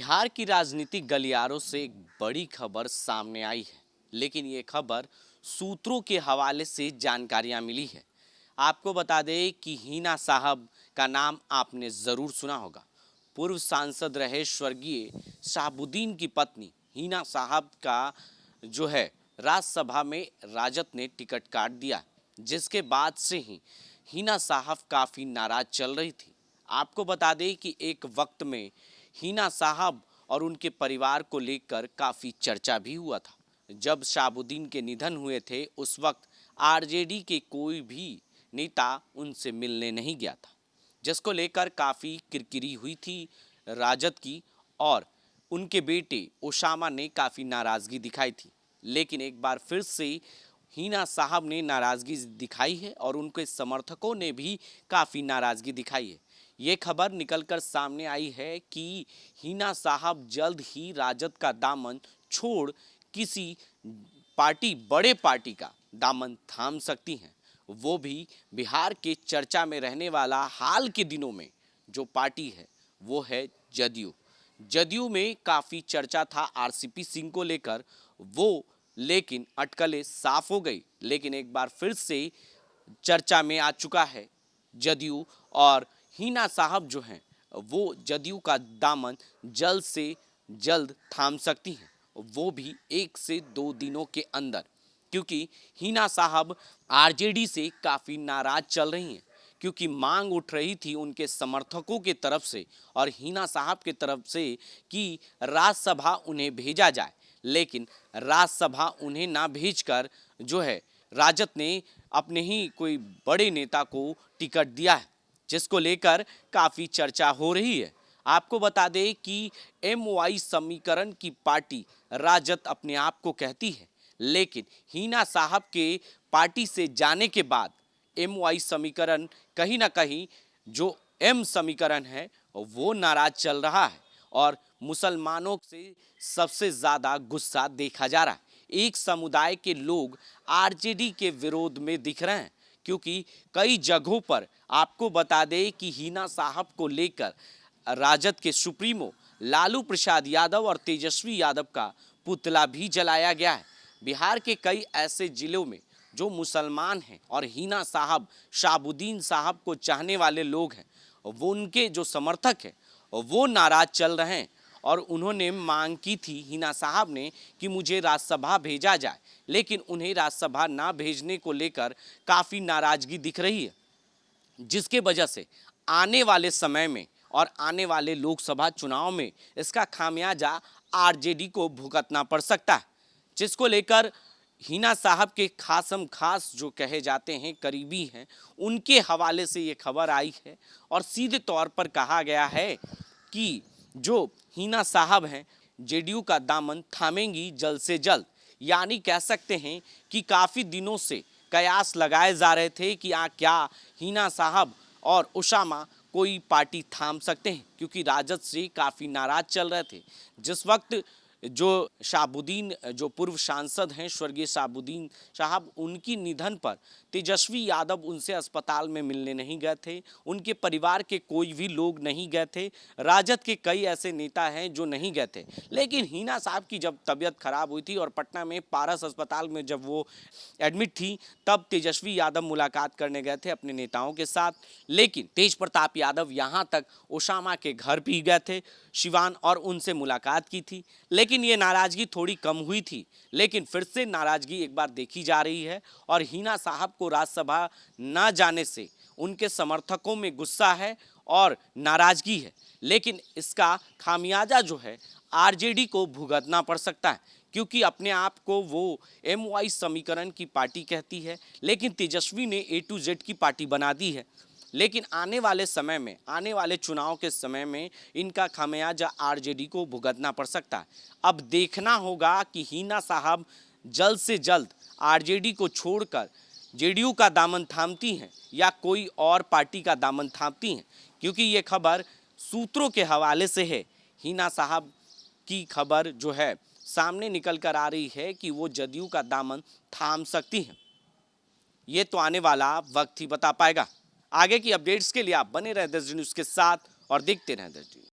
बिहार की राजनीतिक गलियारों से एक बड़ी खबर सामने आई है, लेकिन ये खबर सूत्रों के हवाले से जानकारियां मिली है। आपको बता दें कि हिना साहब का नाम आपने ज़रूर सुना होगा। पूर्व सांसद रहे स्वर्गीय शहाबुद्दीन की पत्नी हिना साहब का जो है राज्यसभा में राजद ने टिकट काट दिया, जिसके बाद से ही हिना साहब काफ़ी नाराज चल रही थी। आपको बता दें कि एक वक्त में हिना साहब और उनके परिवार को लेकर काफ़ी चर्चा भी हुआ था। जब शहाबुद्दीन के निधन हुए थे, उस वक्त आरजेडी के कोई भी नेता उनसे मिलने नहीं गया था, जिसको लेकर काफ़ी किरकिरी हुई थी राजद की, और उनके बेटे ओसामा ने काफ़ी नाराज़गी दिखाई थी। लेकिन एक बार फिर से हिना साहब ने नाराज़गी दिखाई है और उनके समर्थकों ने भी काफ़ी नाराज़गी दिखाई है। ये खबर निकलकर सामने आई है कि हिना साहब जल्द ही राजद का दामन छोड़ किसी बड़े पार्टी का दामन थाम सकती हैं, वो भी बिहार के चर्चा में रहने वाला हाल के दिनों में जो पार्टी है वो है जदयू। जदयू में काफ़ी चर्चा था आरसीपी सिंह को लेकर, वो लेकिन अटकलें साफ हो गई। लेकिन एक बार फिर से चर्चा में आ चुका है जदयू, और हिना साहब जो हैं वो जदयू का दामन जल्द से जल्द थाम सकती हैं, वो भी 1 से 2 दिनों के अंदर, क्योंकि हिना साहब आरजेडी से काफ़ी नाराज चल रही हैं, क्योंकि मांग उठ रही थी उनके समर्थकों के तरफ से और हिना साहब के तरफ से कि राज्यसभा उन्हें भेजा जाए। लेकिन राज्यसभा उन्हें ना भेजकर जो है राजद ने अपने ही कोई बड़े नेता को टिकट दिया है, जिसको लेकर काफ़ी चर्चा हो रही है। आपको बता दें कि एमवाई समीकरण की पार्टी राजद अपने आप को कहती है, लेकिन हिना साहब के पार्टी से जाने के बाद एमवाई समीकरण कहीं ना कहीं जो एम समीकरण है वो नाराज चल रहा है, और मुसलमानों से सबसे ज़्यादा गुस्सा देखा जा रहा है। एक समुदाय के लोग आरजेडी के विरोध में दिख रहे हैं, क्योंकि कई जगहों पर आपको बता दें कि हिना साहब को लेकर राजद के सुप्रीमो लालू प्रसाद यादव और तेजस्वी यादव का पुतला भी जलाया गया है। बिहार के कई ऐसे जिलों में जो मुसलमान हैं और हिना साहब शहाबुद्दीन साहब को चाहने वाले लोग हैं, वो उनके जो समर्थक हैं वो नाराज चल रहे हैं, और उन्होंने मांग की थी हिना साहब ने कि मुझे राज्यसभा भेजा जाए, लेकिन उन्हें राज्यसभा ना भेजने को लेकर काफ़ी नाराज़गी दिख रही है, जिसके वजह से आने वाले समय में और आने वाले लोकसभा चुनाव में इसका खामियाजा आरजेडी को भुगतना पड़ सकता है, जिसको लेकर हिना साहब के खासम खास जो कहे जाते हैं करीबी हैं, उनके हवाले से ये खबर आई है, और सीधे तौर पर कहा गया है कि जो हिना साहब हैं जेडीयू का दामन थामेंगी जल्द से जल्द। यानी कह सकते हैं कि काफ़ी दिनों से कयास लगाए जा रहे थे कि क्या हिना साहब और ओसामा कोई पार्टी थाम सकते हैं, क्योंकि राजद से काफ़ी नाराज चल रहे थे। जिस वक्त जो शहाबुद्दीन जो पूर्व सांसद हैं स्वर्गीय शहाबुद्दीन साहब, उनकी निधन पर तेजस्वी यादव उनसे अस्पताल में मिलने नहीं गए थे, उनके परिवार के कोई भी लोग नहीं गए थे, राजद के कई ऐसे नेता हैं जो नहीं गए थे। लेकिन हिना साहब की जब तबीयत खराब हुई थी और पटना में पारस अस्पताल में जब वो एडमिट थी, तब तेजस्वी यादव मुलाकात करने गए थे अपने नेताओं के साथ। लेकिन तेज प्रताप यादव यहाँ तक ओसामा के घर भी गए थे शिवान, और उनसे मुलाकात की थी। लेकिन ये नाराज़गी थोड़ी कम हुई थी, लेकिन फिर से नाराज़गी एक बार देखी जा रही है, और हिना साहब को राज्यसभा ना जाने से उनके समर्थकों में गुस्सा है और नाराज़गी है। लेकिन इसका खामियाजा जो है आरजेडी को भुगतना पड़ सकता है, क्योंकि अपने आप को वो एमवाई समीकरण की पार्टी कहती है, लेकिन तेजस्वी ने ए टू जेड की पार्टी बना दी है। लेकिन आने वाले समय में, आने वाले चुनाव के समय में इनका खामियाजा आरजेडी को भुगतना पड़ सकता है। अब देखना होगा कि हिना साहब जल्द से जल्द आरजेडी को छोड़कर जेडीयू का दामन थामती हैं या कोई और पार्टी का दामन थामती हैं, क्योंकि ये खबर सूत्रों के हवाले से है। हिना साहब की खबर जो है सामने निकल कर आ रही है कि वो जदयू का दामन थाम सकती हैं। ये तो आने वाला वक्त ही बता पाएगा। आगे की अपडेट्स के लिए आप बने रहें 10 न्यूज़ के साथ और देखते रहें 10 न्यूज़।